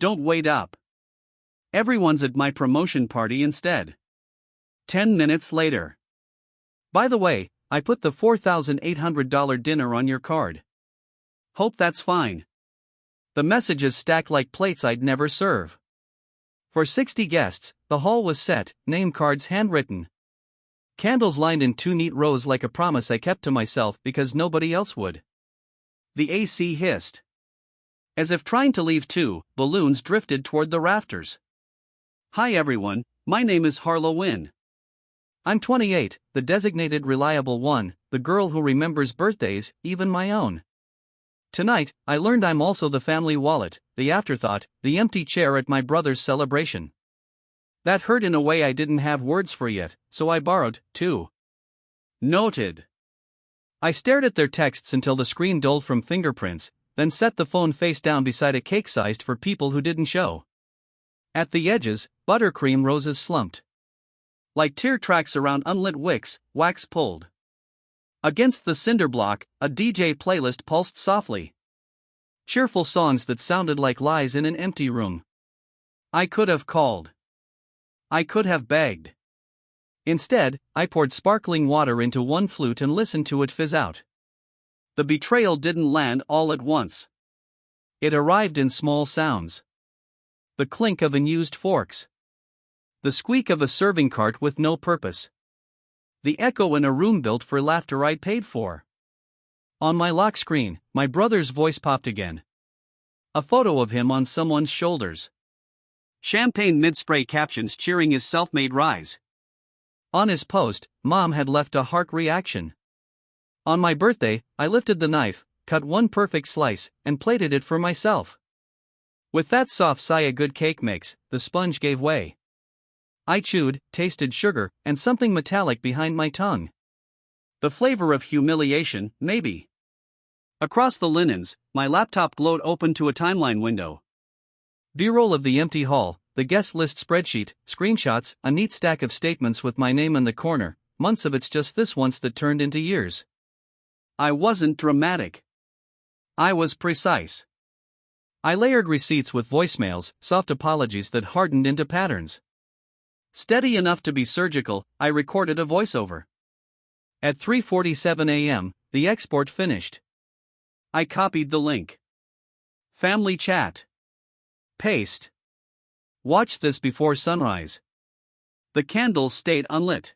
Don't wait up. Everyone's at my promotion party instead. 10 minutes later. By the way, I put the $4,800 dinner on your card. Hope that's fine. The messages stacked like plates I'd never serve. For 60 guests, the hall was set, name cards handwritten. Candles lined in 2 neat rows like a promise I kept to myself because nobody else would. The AC hissed. As if trying to leave too, balloons drifted toward the rafters. Hi everyone, my name is Harlow Wynn. I'm 28, the designated reliable one, the girl who remembers birthdays, even my own. Tonight, I learned I'm also the family wallet, the afterthought, the empty chair at my brother's celebration. That hurt in a way I didn't have words for yet, so I borrowed, too. Noted. I stared at their texts until the screen dulled from fingerprints, then set the phone face down beside a cake sized for people who didn't show. At the edges, buttercream roses slumped. Like tear tracks around unlit wicks, wax pulled. Against the cinder block, a DJ playlist pulsed softly. Cheerful songs that sounded like lies in an empty room. I could have called. I could have begged. Instead, I poured sparkling water into one flute and listened to it fizz out. The betrayal didn't land all at once. It arrived in small sounds. The clink of unused forks. The squeak of a serving cart with no purpose. The echo in a room built for laughter I'd paid for. On my lock screen, my brother's voice popped again. A photo of him on someone's shoulders. Champagne mid-spray captions cheering his self-made rise. On his post, Mom had left a heart reaction. On my birthday, I lifted the knife, cut one perfect slice, and plated it for myself. With that soft sigh a good cake makes, the sponge gave way. I chewed, tasted sugar, and something metallic behind my tongue. The flavor of humiliation, maybe. Across the linens, my laptop glowed open to a timeline window. B-roll of the empty hall, the guest list spreadsheet, screenshots, a neat stack of statements with my name in the corner, months of it's just this once that turned into years. I wasn't dramatic. I was precise. I layered receipts with voicemails, soft apologies that hardened into patterns. Steady enough to be surgical, I recorded a voiceover. At 3:47 a.m., the export finished. I copied the link. Family chat. Paste. Watch this before sunrise. The candles stayed unlit.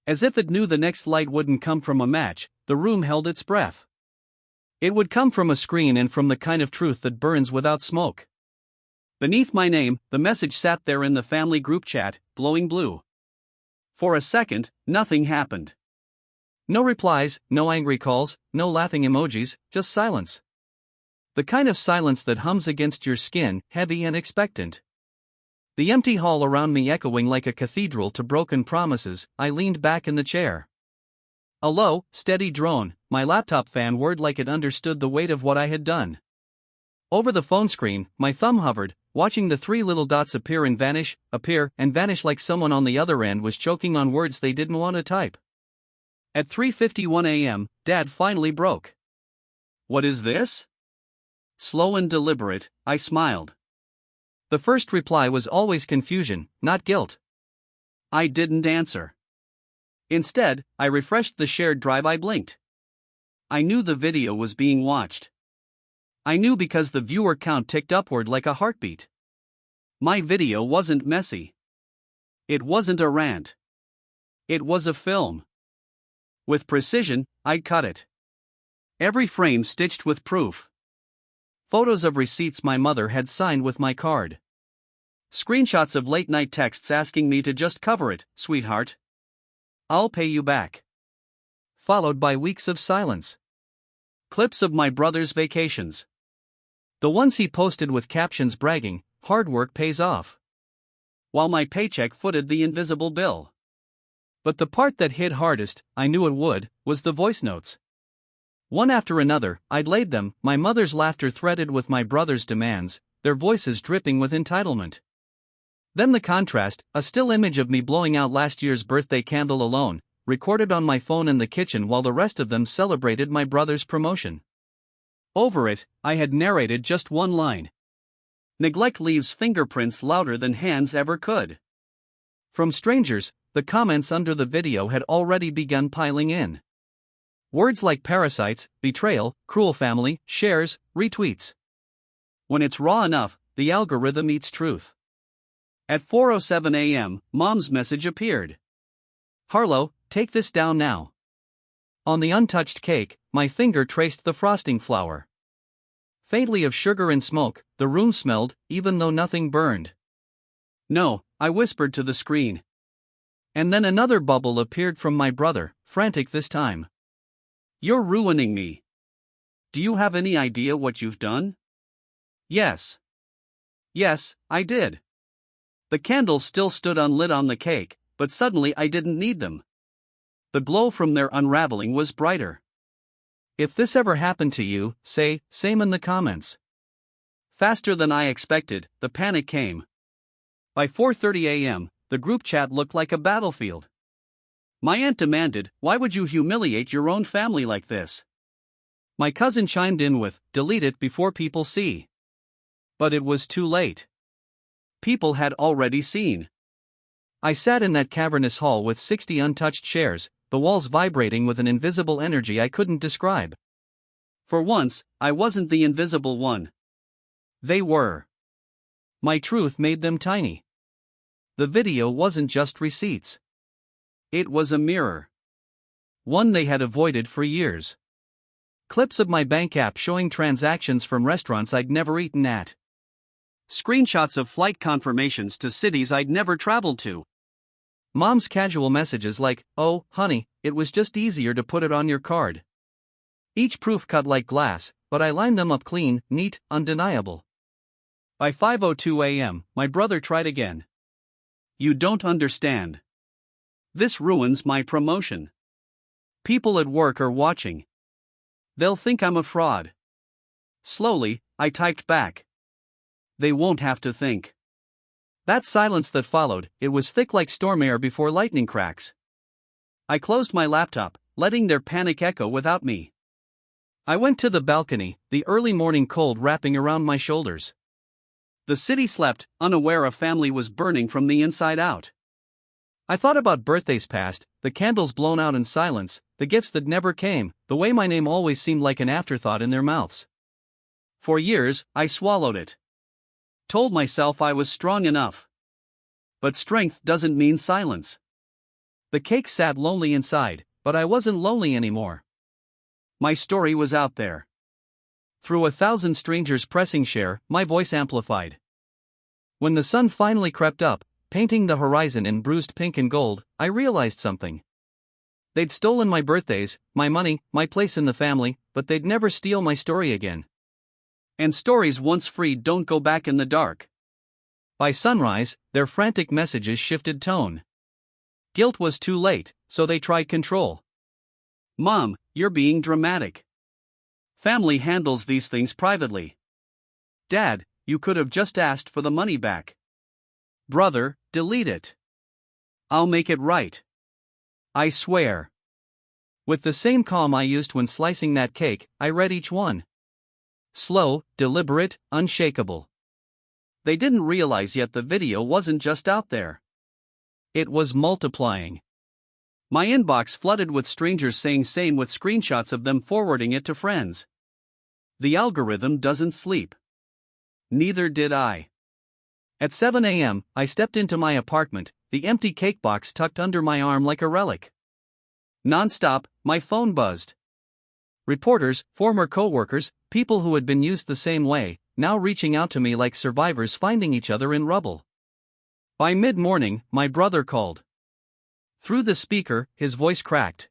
As if it knew the next light wouldn't come from a match, the room held its breath. It would come from a screen and from the kind of truth that burns without smoke. Beneath my name, the message sat there in the family group chat, glowing blue. For a second, nothing happened. No replies, no angry calls, no laughing emojis, just silence. The kind of silence that hums against your skin, heavy and expectant. The empty hall around me echoing like a cathedral to broken promises, I leaned back in the chair. A low, steady drone, my laptop fan whirred like it understood the weight of what I had done. Over the phone screen, my thumb hovered, watching the 3 little dots appear and vanish like someone on the other end was choking on words they didn't want to type. At 3:51 a.m., Dad finally broke. What is this? Slow and deliberate, I smiled. The first reply was always confusion, not guilt. I didn't answer. Instead, I refreshed the shared drive. I blinked. I knew the video was being watched. I knew because the viewer count ticked upward like a heartbeat. My video wasn't messy. It wasn't a rant. It was a film. With precision, I'd cut it. Every frame stitched with proof. Photos of receipts my mother had signed with my card. Screenshots of late-night texts asking me to just cover it, sweetheart. I'll pay you back. Followed by weeks of silence. Clips of my brother's vacations. The ones he posted with captions bragging, hard work pays off. While my paycheck footed the invisible bill. But the part that hit hardest, I knew it would, was the voice notes. One after another, I'd laid them, my mother's laughter threaded with my brother's demands, their voices dripping with entitlement. Then the contrast, a still image of me blowing out last year's birthday candle alone, recorded on my phone in the kitchen while the rest of them celebrated my brother's promotion. Over it, I had narrated just one line. Neglect leaves fingerprints louder than hands ever could. From strangers, the comments under the video had already begun piling in. Words like parasites, betrayal, cruel family, shares, retweets. When it's raw enough, the algorithm eats truth. At 4:07 a.m., Mom's message appeared. Harlow, take this down now. On the untouched cake, my finger traced the frosting flour. Faintly of sugar and smoke, the room smelled, even though nothing burned. No, I whispered to the screen. And then another bubble appeared from my brother, frantic this time. You're ruining me. Do you have any idea what you've done? Yes. Yes, I did. The candles still stood unlit on the cake, but suddenly I didn't need them. The glow from their unraveling was brighter. If this ever happened to you, say, same in the comments. Faster than I expected, the panic came. By 4:30 a.m., the group chat looked like a battlefield. My aunt demanded, why would you humiliate your own family like this? My cousin chimed in with, delete it before people see. But it was too late. People had already seen. I sat in that cavernous hall with 60 untouched shares, the walls vibrating with an invisible energy I couldn't describe. For once, I wasn't the invisible one. They were. My truth made them tiny. The video wasn't just receipts. It was a mirror. One they had avoided for years. Clips of my bank app showing transactions from restaurants I'd never eaten at. Screenshots of flight confirmations to cities I'd never traveled to. Mom's casual messages like, oh, honey, it was just easier to put it on your card. Each proof cut like glass, but I lined them up clean, neat, undeniable. By 5:02 a.m., my brother tried again. You don't understand. This ruins my promotion. People at work are watching. They'll think I'm a fraud. Slowly, I typed back. They won't have to think. That silence that followed, it was thick like storm air before lightning cracks. I closed my laptop, letting their panic echo without me. I went to the balcony, the early morning cold wrapping around my shoulders. The city slept, unaware a family was burning from the inside out. I thought about birthdays past, the candles blown out in silence, the gifts that never came, the way my name always seemed like an afterthought in their mouths. For years, I swallowed it. Told myself I was strong enough. But strength doesn't mean silence. The cake sat lonely inside, but I wasn't lonely anymore. My story was out there. Through 1,000 strangers pressing share, my voice amplified. When the sun finally crept up, painting the horizon in bruised pink and gold, I realized something. They'd stolen my birthdays, my money, my place in the family, but they'd never steal my story again. And stories once freed don't go back in the dark. By sunrise, their frantic messages shifted tone. Guilt was too late, so they tried control. Mom, you're being dramatic. Family handles these things privately. Dad, you could have just asked for the money back. Brother, delete it. I'll make it right. I swear. With the same calm I used when slicing that cake, I read each one. Slow, deliberate, unshakable. They didn't realize yet the video wasn't just out there. It was multiplying. My inbox flooded with strangers saying same with screenshots of them forwarding it to friends. The algorithm doesn't sleep. Neither did I. At 7 a.m., I stepped into my apartment, the empty cake box tucked under my arm like a relic. Non-stop, my phone buzzed. Reporters, former co-workers, people who had been used the same way, now reaching out to me like survivors finding each other in rubble. By mid-morning, my brother called. Through the speaker, his voice cracked.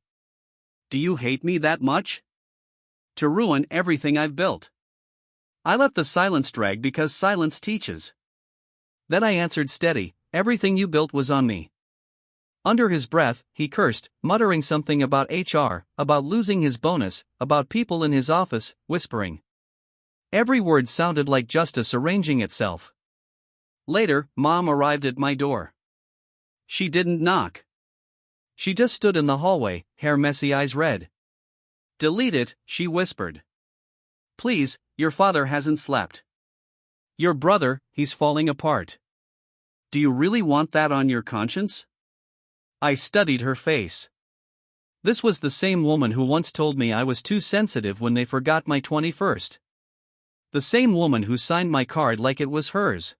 Do you hate me that much? To ruin everything I've built. I let the silence drag because silence teaches. Then I answered steady, everything you built was on me. Under his breath, he cursed, muttering something about HR, about losing his bonus, about people in his office, whispering. Every word sounded like justice arranging itself. Later, Mom arrived at my door. She didn't knock. She just stood in the hallway, hair messy, eyes red. Delete it, she whispered. Please, your father hasn't slept. Your brother, he's falling apart. Do you really want that on your conscience? I studied her face. This was the same woman who once told me I was too sensitive when they forgot my 21st. The same woman who signed my card like it was hers.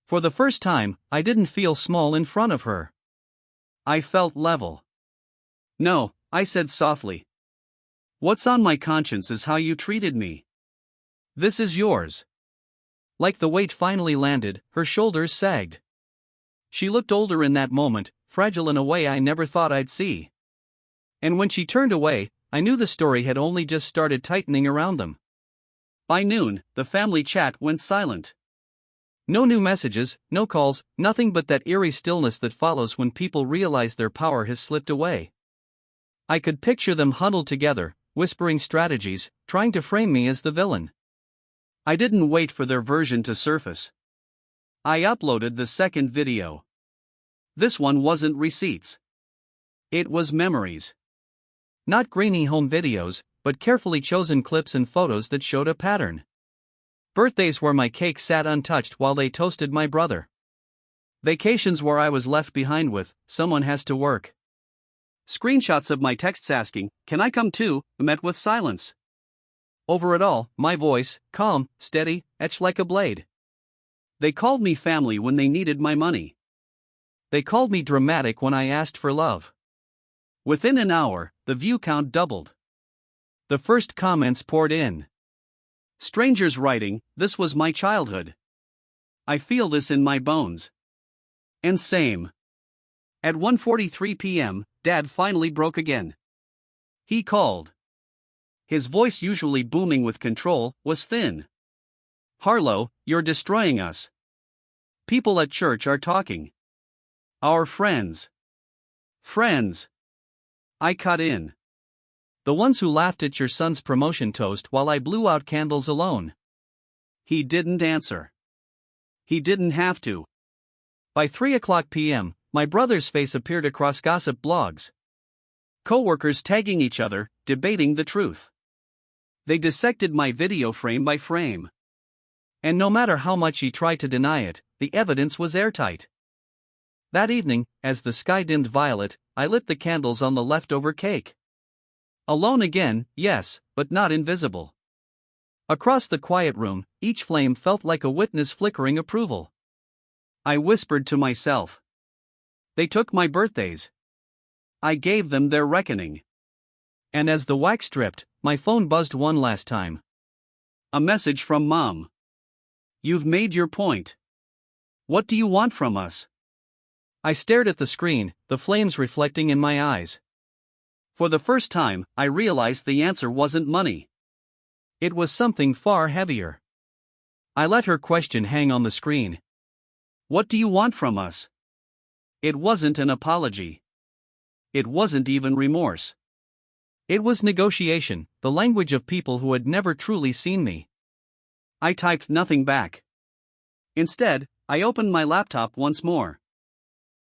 For the first time, I didn't feel small in front of her. I felt level. No, I said softly. What's on my conscience is how you treated me. This is yours. Like the weight finally landed, her shoulders sagged. She looked older in that moment, fragile in a way I never thought I'd see. And when she turned away, I knew the story had only just started tightening around them. By noon, the family chat went silent. No new messages, no calls, nothing but that eerie stillness that follows when people realize their power has slipped away. I could picture them huddled together, whispering strategies, trying to frame me as the villain. I didn't wait for their version to surface. I uploaded the second video. This one wasn't receipts. It was memories. Not grainy home videos, but carefully chosen clips and photos that showed a pattern. Birthdays where my cake sat untouched while they toasted my brother. Vacations where I was left behind with, someone has to work. Screenshots of my texts asking, "Can I come too?" met with silence. Over it all, my voice, calm, steady, etched like a blade. They called me family when they needed my money. They called me dramatic when I asked for love. Within an hour, the view count doubled. The first comments poured in. Strangers writing, "This was my childhood. I feel this in my bones." And same. At 1:43 p.m., Dad finally broke again. He called. His voice, usually booming with control, was thin. "Harlow, you're destroying us. People at church are talking. Our friends." Friends. I cut in. The ones who laughed at your son's promotion toast while I blew out candles alone. He didn't answer. He didn't have to. By 3:00 p.m., my brother's face appeared across gossip blogs. Co-workers tagging each other, debating the truth. They dissected my video frame by frame. And no matter how much he tried to deny it, the evidence was airtight. That evening, as the sky dimmed violet, I lit the candles on the leftover cake. Alone again, yes, but not invisible. Across the quiet room, each flame felt like a witness flickering approval. I whispered to myself. They took my birthdays. I gave them their reckoning. And as the wax dripped, my phone buzzed one last time. A message from Mom. "You've made your point. What do you want from us?" I stared at the screen, the flames reflecting in my eyes. For the first time, I realized the answer wasn't money. It was something far heavier. I let her question hang on the screen. "What do you want from us?" It wasn't an apology. It wasn't even remorse. It was negotiation, the language of people who had never truly seen me. I typed nothing back. Instead, I opened my laptop once more.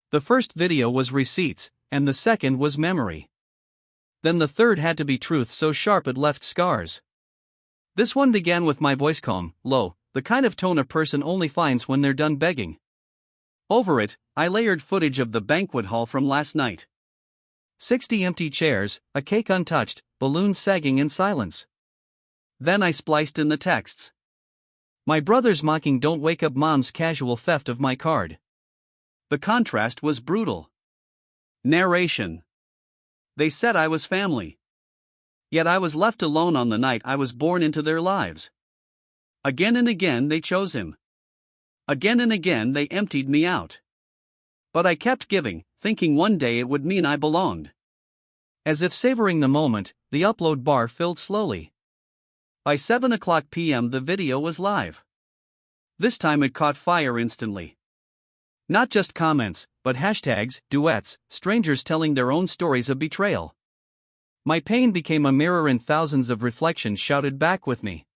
The first video was receipts, and the second was memory. Then the third had to be truth so sharp it left scars. This one began with my voice calm, low, the kind of tone a person only finds when they're done begging. Over it, I layered footage of the banquet hall from last night. 60 empty chairs, a cake untouched, balloons sagging in silence. Then I spliced in the texts. My brother's mocking "Don't wake up Mom's" casual theft of my card. The contrast was brutal. Narration. They said I was family. Yet I was left alone on the night I was born into their lives. Again and again they chose him. Again and again they emptied me out. But I kept giving, thinking one day it would mean I belonged. As if savoring the moment, the upload bar filled slowly. By 7:00 p.m. the video was live. This time it caught fire instantly. Not just comments, but hashtags, duets, strangers telling their own stories of betrayal. My pain became a mirror and thousands of reflections shouted back with me.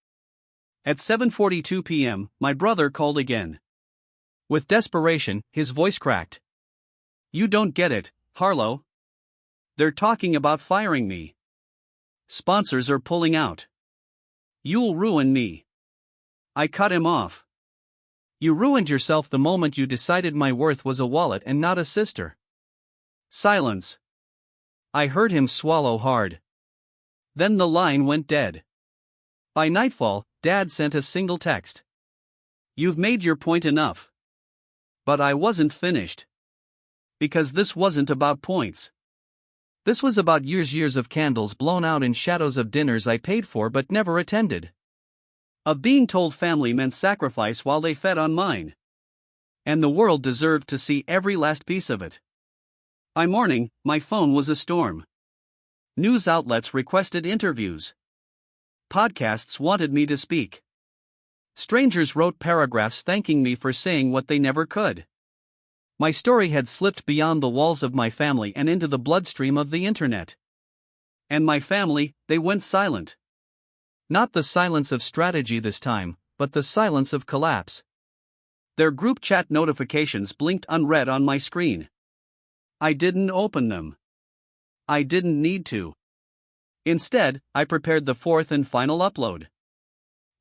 At 7:42 p.m., my brother called again. With desperation, his voice cracked. "You don't get it, Harlow. They're talking about firing me. Sponsors are pulling out. You'll ruin me." I cut him off. You ruined yourself the moment you decided my worth was a wallet and not a sister. Silence. I heard him swallow hard. Then the line went dead. By nightfall, Dad sent a single text. You've made your point enough. But I wasn't finished. Because this wasn't about points. This was about years of candles blown out in shadows of dinners I paid for but never attended. Of being told family meant sacrifice while they fed on mine. And the world deserved to see every last piece of it. By morning, my phone was a storm. News outlets requested interviews. Podcasts wanted me to speak. Strangers wrote paragraphs thanking me for saying what they never could. My story had slipped beyond the walls of my family and into the bloodstream of the internet. And my family, they went silent. Not the silence of strategy this time, but the silence of collapse. Their group chat notifications blinked unread on my screen. I didn't open them. I didn't need to. Instead, I prepared the fourth and final upload.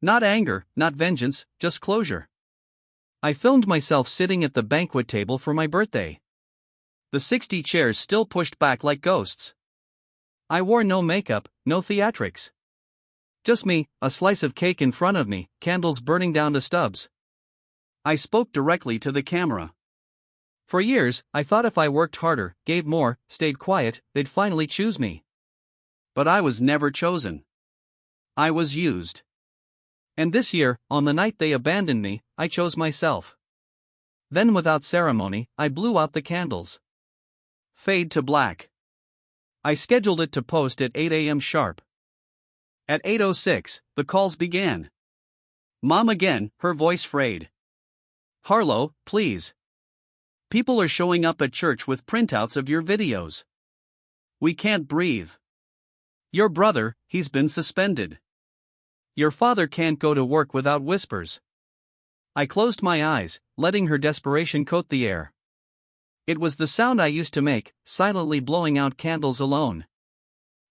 Not anger, not vengeance, just closure. I filmed myself sitting at the banquet table for my birthday. The 60 chairs still pushed back like ghosts. I wore no makeup, no theatrics. Just me, a slice of cake in front of me, candles burning down to stubs. I spoke directly to the camera. For years, I thought if I worked harder, gave more, stayed quiet, they'd finally choose me. But I was never chosen. I was used. And this year, on the night they abandoned me, I chose myself. Then without ceremony, I blew out the candles. Fade to black. I scheduled it to post at 8 a.m. sharp. At 8:06, the calls began. Mom again, her voice frayed. Harlow, please. People are showing up at church with printouts of your videos. We can't breathe. Your brother, he's been suspended. Your father can't go to work without whispers. I closed my eyes, letting her desperation coat the air. It was the sound I used to make, silently blowing out candles alone.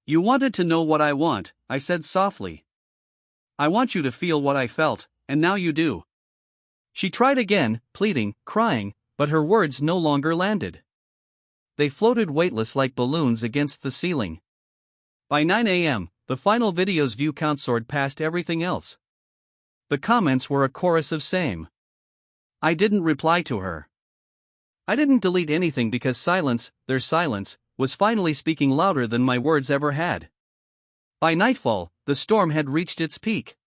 You wanted to know what I want, I said softly. I want you to feel what I felt, and now you do. She tried again, pleading, crying, but her words no longer landed. They floated weightless like balloons against the ceiling. By 9 a.m., the final video's view count soared past everything else. The comments were a chorus of same. I didn't reply to her. I didn't delete anything because silence, their silence, was finally speaking louder than my words ever had. By nightfall, the storm had reached its peak.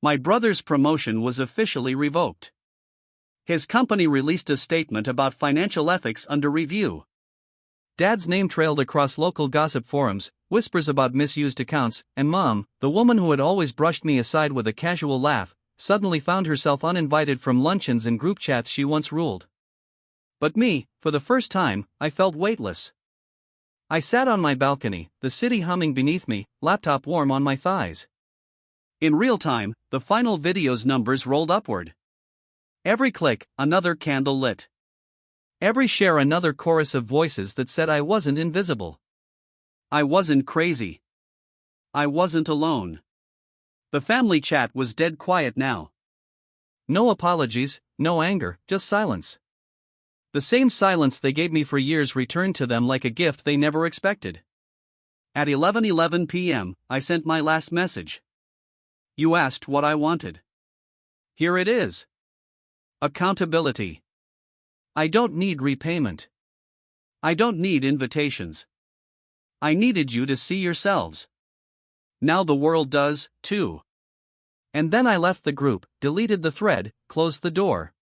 My brother's promotion was officially revoked. His company released a statement about financial ethics under review. Dad's name trailed across local gossip forums, whispers about misused accounts, and Mom, the woman who had always brushed me aside with a casual laugh, suddenly found herself uninvited from luncheons and group chats she once ruled. But me, for the first time, I felt weightless. I sat on my balcony, the city humming beneath me, laptop warm on my thighs. In real time, the final video's numbers rolled upward. Every click, another candle lit. Every share, another chorus of voices that said I wasn't invisible. I wasn't crazy. I wasn't alone. The family chat was dead quiet now. No apologies, no anger, just silence. The same silence they gave me for years returned to them like a gift they never expected. At 11:11 p.m., I sent my last message. You asked what I wanted. Here it is. Accountability. I don't need repayment. I don't need invitations. I needed you to see yourselves. Now the world does, too. And then I left the group, deleted the thread, closed the door.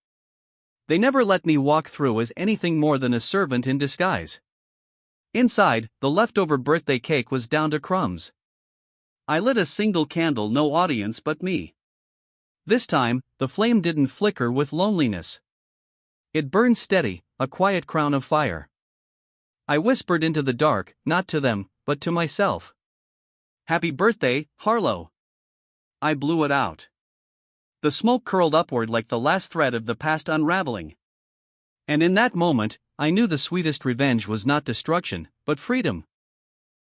They never let me walk through as anything more than a servant in disguise. Inside, the leftover birthday cake was down to crumbs. I lit a single candle, no audience but me. This time, the flame didn't flicker with loneliness. It burned steady, a quiet crown of fire. I whispered into the dark, not to them, but to myself. Happy birthday, Harlow. I blew it out. The smoke curled upward like the last thread of the past unraveling. And in that moment, I knew the sweetest revenge was not destruction, but freedom.